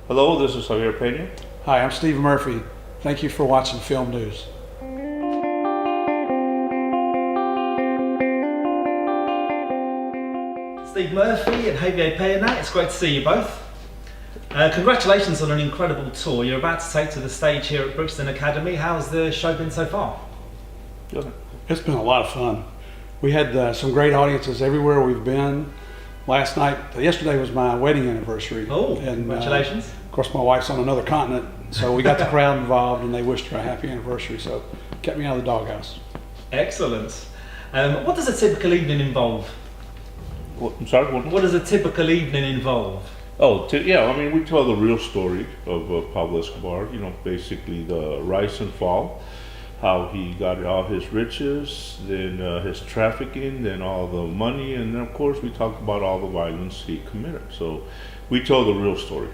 Hello, this is Javier Pena. Hi, I'm Steve Murphy. Thank you for watching Film News. Steve Murphy and Javier Pena, it's great to see you both. Congratulations on an incredible tour you're about to take to the stage here at Brixton Academy. How's the show been so far? Good. It's been a lot of fun. We had some great audiences everywhere we've been. Yesterday was my wedding anniversary. Oh, and, congratulations. Of course, my wife's on another continent, so we got the crowd involved and they wished her a happy anniversary, so kept me out of the doghouse. Excellent. What does a typical evening involve? I'm sorry? What does a typical evening involve? We tell the real story of Pablo Escobar, basically the rise and fall, how he got all his riches, then his trafficking, then all the money, and then of course we talk about all the violence he committed. So we tell the real story.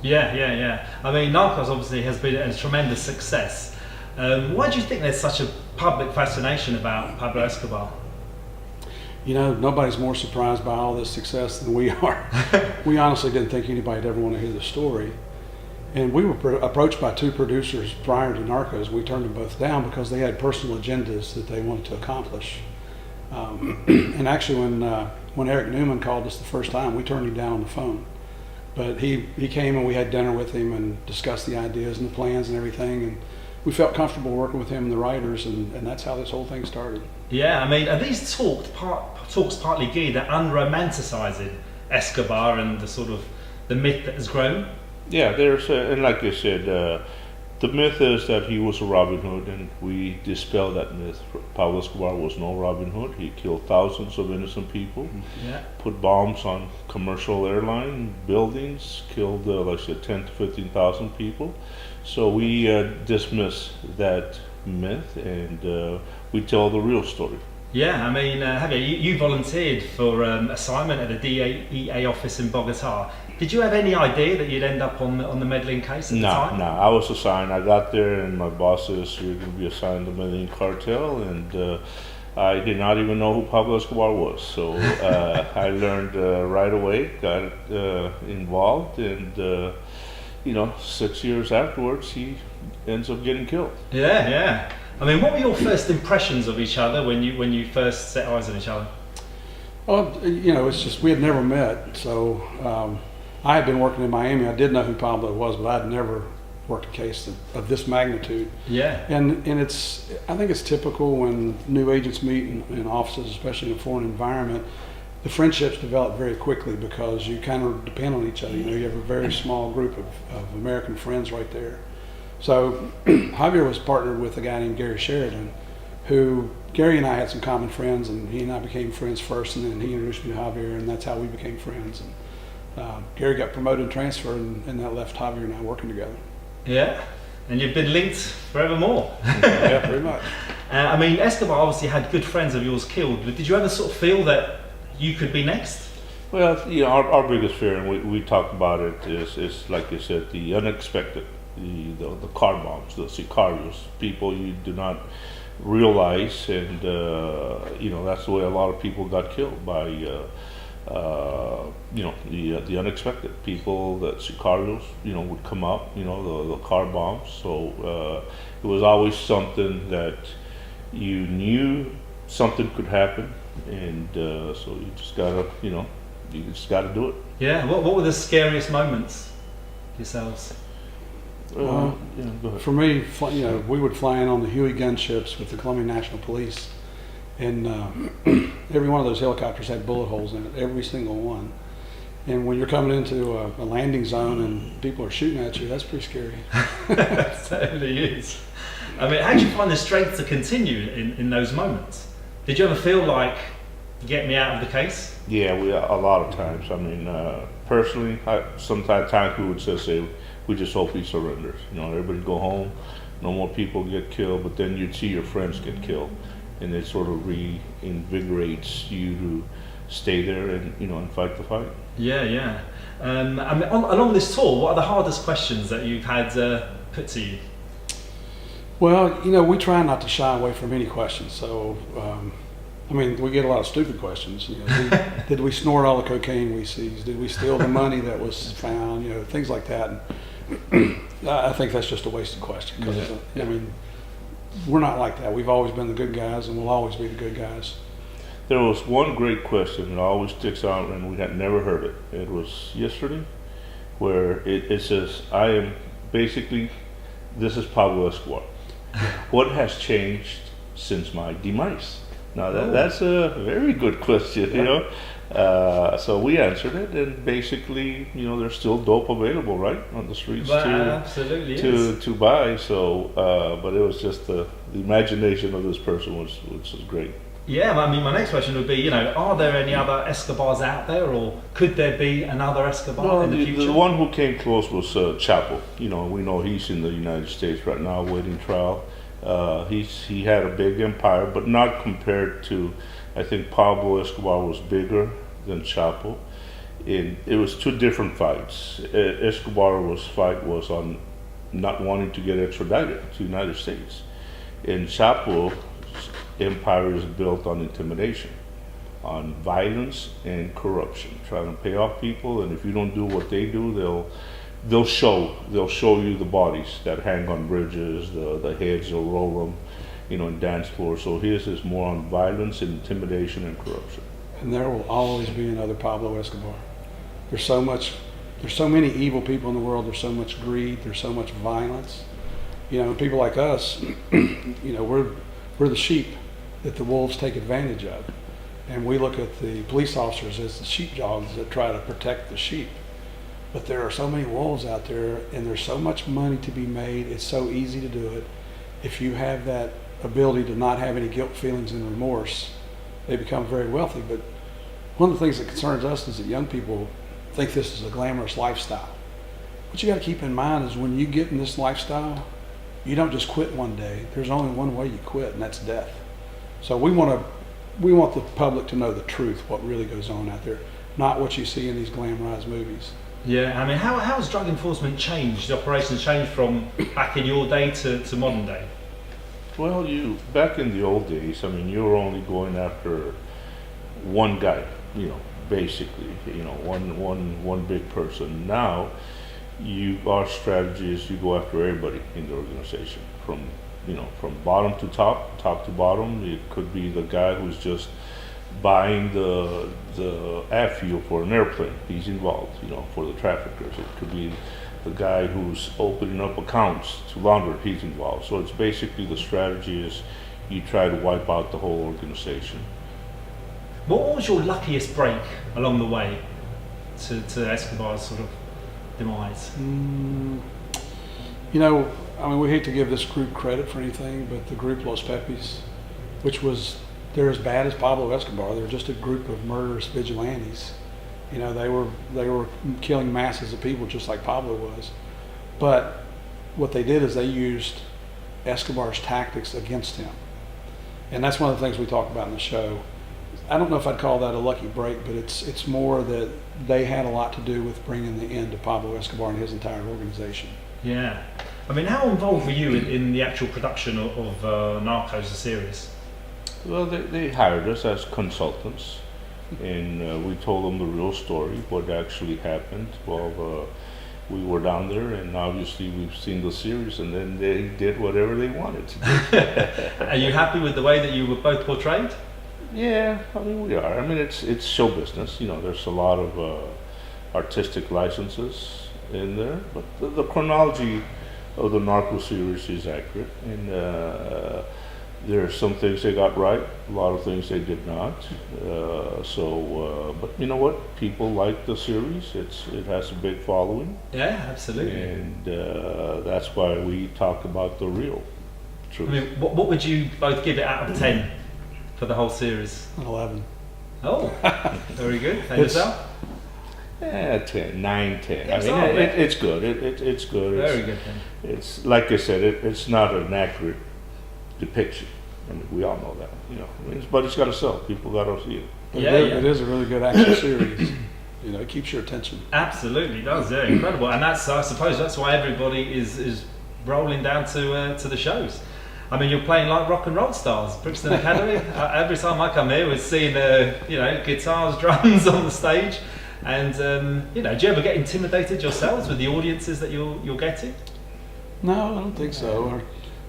Yeah. I mean, Narcos obviously has been a tremendous success. Why do you think there's such a public fascination about Pablo Escobar? Nobody's more surprised by all this success than we are. We honestly didn't think anybody'd ever want to hear the story. And we were approached by two producers prior to Narcos. We turned them both down because they had personal agendas that they wanted to accomplish. And actually, when Eric Newman called us the first time, we turned him down on the phone. But he came and we had dinner with him and discussed the ideas and the plans and everything. And we felt comfortable working with him and the writers, and that's how this whole thing started. Yeah, I mean, are these talks partly geared at unromanticizing Escobar and the myth that has grown? Yeah, and like you said, the myth is that he was a Robin Hood, and we dispel that myth. Pablo Escobar was no Robin Hood. He killed thousands of innocent people, put bombs on commercial airline buildings, killed, 10 to 15,000 people. So we dismiss that myth, and we tell the real story. Yeah, I mean, Javier, you volunteered for assignment at the DEA office in Bogota. Did you have any idea that you'd end up on the Medellin case at the time? No, I was assigned. I got there and my boss says, you're going to be assigned to Medellin Cartel, and I did not even know who Pablo Escobar was. So I learned right away, got involved, and 6 years afterwards, he ends up getting killed. Yeah. I mean, what were your first impressions of each other when you first set eyes on each other? Well, it's just we had never met. So I had been working in Miami. I did know who Pablo was, but I'd never worked a case of this magnitude. Yeah. And I think it's typical when new agents meet in offices, especially in a foreign environment. The friendships develop very quickly because you kind of depend on each other. You have a very small group of American friends right there. So Javier was partnered with a guy named Gary Sheridan, who Gary and I had some common friends, and he and I became friends first, and then he introduced me to Javier, and that's how we became friends. And Gary got promoted and transferred, and that left Javier and I working together. Yeah, and you've been linked forevermore. Yeah, pretty much. I mean, Escobar obviously had good friends of yours killed, but did you ever sort of feel that you could be next? Well, our biggest fear, and we talk about it, is like you said, the unexpected. The car bombs, the sicarios, people you do not realize, and that's the way a lot of people got killed by the unexpected people. That sicarios would come up, the car bombs. So it was always something that you knew something could happen, and so you just gotta do it. Yeah. What were the scariest moments yourselves? Go ahead. For me, we would fly in on the Huey gunships with the Colombian National Police, and every one of those helicopters had bullet holes in it, every single one. And when you're coming into a landing zone and people are shooting at you, that's pretty scary. It certainly is. I mean, how did you find the strength to continue in those moments? Did you ever feel like, get me out of the case? Yeah, a lot of times. I mean, personally, sometimes we would just say, we just hope he surrenders. Everybody go home, no more people get killed, but then you'd see your friends get killed, and it sort of reinvigorates you to stay there and fight the fight. Yeah. I mean, along this tour, what are the hardest questions that you've had put to you? Well, we try not to shy away from any questions. So I mean, we get a lot of stupid questions. You know, did we snort all the cocaine we seized? Did we steal the money that was found? You know, things like that. And I think that's just a wasted question. 'Cause, I mean, we're not like that. We've always been the good guys, and we'll always be the good guys. There was one great question that always sticks out, and we had never heard it. It was yesterday, where it says, "I am basically, this is Pablo Escobar. What has changed since my demise?" Now that's a very good question, you know. So we answered it, and basically, you know, there's still dope available, right, on the streets to buy. So, but it was just the imagination of this person was great. Yeah, I mean, my next question would be, you know, are there any other Escobars out there, or could there be another Escobar in the future? The one who came close was Chapo. You know, we know he's in the United States right now, waiting trial. He had a big empire, but not compared to. I think Pablo Escobar was bigger than Chapo. It was two different fights. Escobar's fight was on not wanting to get extradited to the United States, and Chapo's empire is built on intimidation, on violence and corruption, trying to pay off people, and if you don't do what they do, they'll show you the bodies that hang on bridges, the heads, they'll roll them, you know, in dance floors. So his is more on violence and intimidation and corruption. And there will always be another Pablo Escobar. There's so many evil people in the world. There's so much greed. There's so much violence. You know, people like us, you know, we're the sheep that the wolves take advantage of. And we look at the police officers as the sheepdogs that try to protect the sheep. But there are so many wolves out there, and there's so much money to be made. It's so easy to do it. If you have that ability to not have any guilt feelings and remorse, they become very wealthy. But one of the things that concerns us is that young people think this is a glamorous lifestyle. What you got to keep in mind is when you get in this lifestyle, you don't just quit one day. There's only one way you quit, and that's death. So we want the public to know the truth, what really goes on out there, not what you see in these glamorized movies. Yeah, I mean, how has drug enforcement changed? The operations changed from back in your day to modern day? Well, back in the old days, I mean, you were only going after one guy, you know, basically, you know, one big person. Now, our strategy is you go after everybody in the organization, from bottom to top to bottom. It could be the guy who's just buying the ad fuel for an airplane. He's involved, you know, for the traffickers. It could be the guy who's opening up accounts to launder. He's involved. So it's basically the strategy is you try to wipe out the whole organization. What was your luckiest break along the way to Escobar's sort of demise? You know, I mean, we hate to give this group credit for anything, but the group Los Pepis, they're as bad as Pablo Escobar. They're just a group of murderous vigilantes. You know, they were killing masses of people just like Pablo was. But what they did is they used Escobar's tactics against him. And that's one of the things we talk about in the show. I don't know if I'd call that a lucky break, but it's more that they had a lot to do with bringing the end to Pablo Escobar and his entire organization. Yeah. I mean, how involved were you in the actual production of Narcos, the series? Well, they hired us as consultants, and we told them the real story, what actually happened while we were down there, and obviously we've seen the series, and then they did whatever they wanted to do. Are you happy with the way that you were both portrayed? Yeah, I mean, we are. I mean, it's show business. You know, there's a lot of artistic licenses in there, but the chronology of the Narcos series is accurate, and there are some things they got right, a lot of things they did not. But you know what? People like the series. It has a big following. Yeah, absolutely. And that's why we talk about the real truth. I mean, what would you both give it out of 10 for the whole series? 11. Oh, very good. And yourself? Yeah, 10, 9, 10. Yeah, I mean, it's good. It's good. Very good then. It's like I said, it's not an accurate depiction. I mean, we all know that, you know. I mean, but it's got to sell. People got to see it. It is a really good action series. You know, it keeps your attention. Absolutely, it does. Yeah, incredible. And I suppose that's why everybody is rolling down to the shows. I mean, you're playing like rock and roll stars, Brixton Academy. Every time I come here, we're seeing guitars, drums on the stage. And do you ever get intimidated yourselves with the audiences that you're getting? No, I don't think so.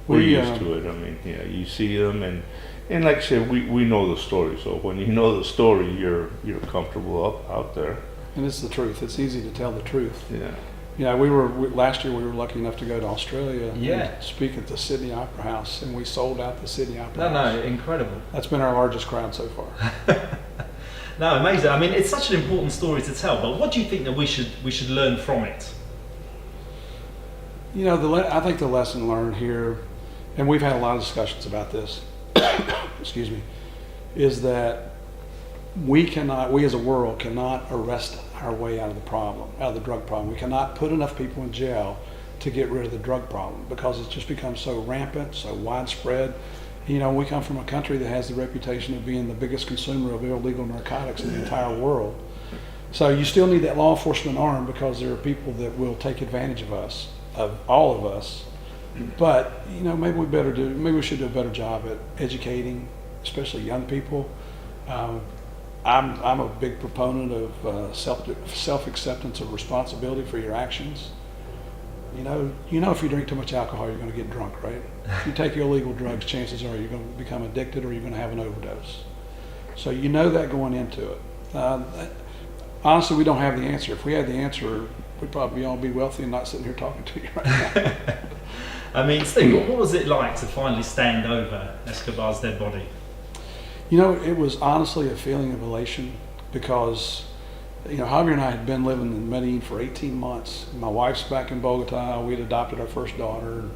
We're used to it. I mean, you see them, and like I said, we know the story. So when you know the story, you're comfortable out there. And it's the truth. It's easy to tell the truth. Yeah. Last year we were lucky enough to go to Australia and speak at the Sydney Opera House, and we sold out the Sydney Opera House. No, incredible. That's been our largest crowd so far. No, amazing. I mean, it's such an important story to tell, but what do you think that we should learn from it? I think the lesson learned here, and we've had a lot of discussions about this, excuse me, is that we as a world cannot arrest our way out of the drug problem. We cannot put enough people in jail to get rid of the drug problem because it's just become so rampant, so widespread. We come from a country that has the reputation of being the biggest consumer of illegal narcotics in the entire world. So you still need that law enforcement arm because there are people that will take advantage of us, of all of us. But maybe we should do a better job at educating, especially young people. I'm a big proponent of self-acceptance of responsibility for your actions. If you drink too much alcohol, you're going to get drunk, right? If you take illegal drugs, chances are you're going to become addicted or you're going to have an overdose. So that going into it. Honestly, we don't have the answer. If we had the answer, we'd probably all be wealthy and not sitting here talking to you right now. I mean, Steve, what was it like to finally stand over Escobar's dead body? It was honestly a feeling of elation because, Javier and I had been living in Medellin for 18 months. My wife's back in Bogota. We'd adopted our first daughter. And,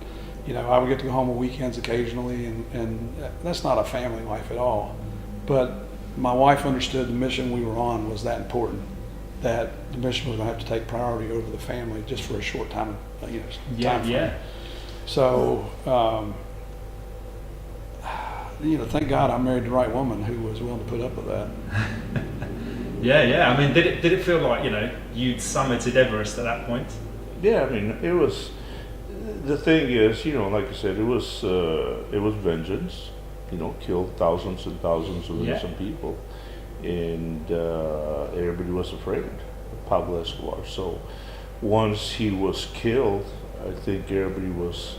I would get to go home on weekends occasionally, and that's not a family life at all. But my wife understood the mission we were on was that important, that the mission was going to have to take priority over the family just for a short time, time frame. So, thank God I married the right woman who was willing to put up with that. Yeah. I mean, did it feel like you'd summited Everest at that point? Yeah, I mean, it was. The thing is, like I said, it was vengeance. Killed thousands and thousands of innocent people, and everybody was afraid of Pablo Escobar. So once he was killed, I think everybody was.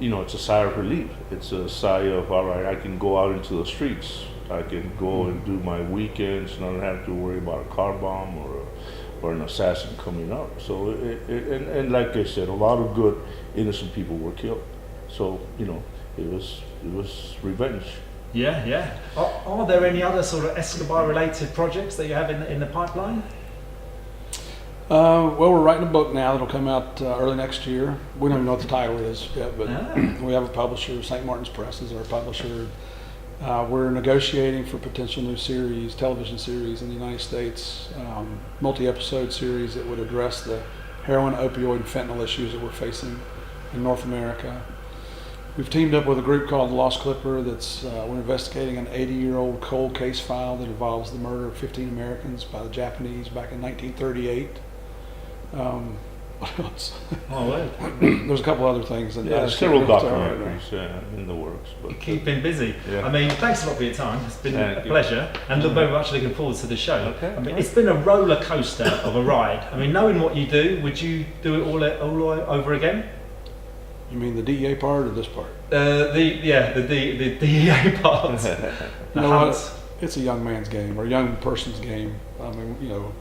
It's a sigh of relief. It's a sigh of, all right, I can go out into the streets. I can go and do my weekends, and I don't have to worry about a car bomb or an assassin coming up. So, and like I said, a lot of good, innocent people were killed. So, it was revenge. Yeah. Are there any other sort of Escobar-related projects that you have in the pipeline? We're writing a book now that'll come out early next year. We don't even know what the title is yet, but we have a publisher. St. Martin's Press is our publisher. We're negotiating for potential new television series in the United States, multi-episode series that would address the heroin, opioid, and fentanyl issues that we're facing in North America. We've teamed up with a group called The Lost Clipper we're investigating an 80-year-old cold case file that involves the murder of 15 Americans by the Japanese back in 1938. What else? Oh, wait. There's a couple other things. Several documentaries in the works. But you're keeping busy. Yeah. I mean, thanks a lot for your time. It's been a pleasure, and very much looking forward to the show. Okay. I mean, it's been a roller coaster of a ride. I mean, knowing what you do, would you do it all over again? You mean the DEA part or this part? The DEA part. You know what? It's a young man's game or a young person's game. I mean,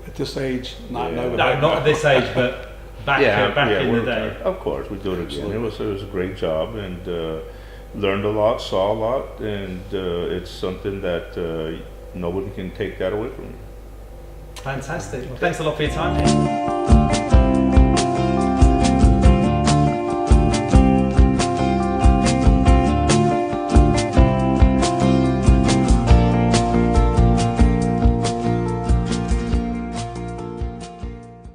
at this age, not at this age, but back in the day. Of course, we do it again. It was a great job, and learned a lot, saw a lot, and it's something that nobody can take that away from you. Fantastic. Well, thanks a lot for your time.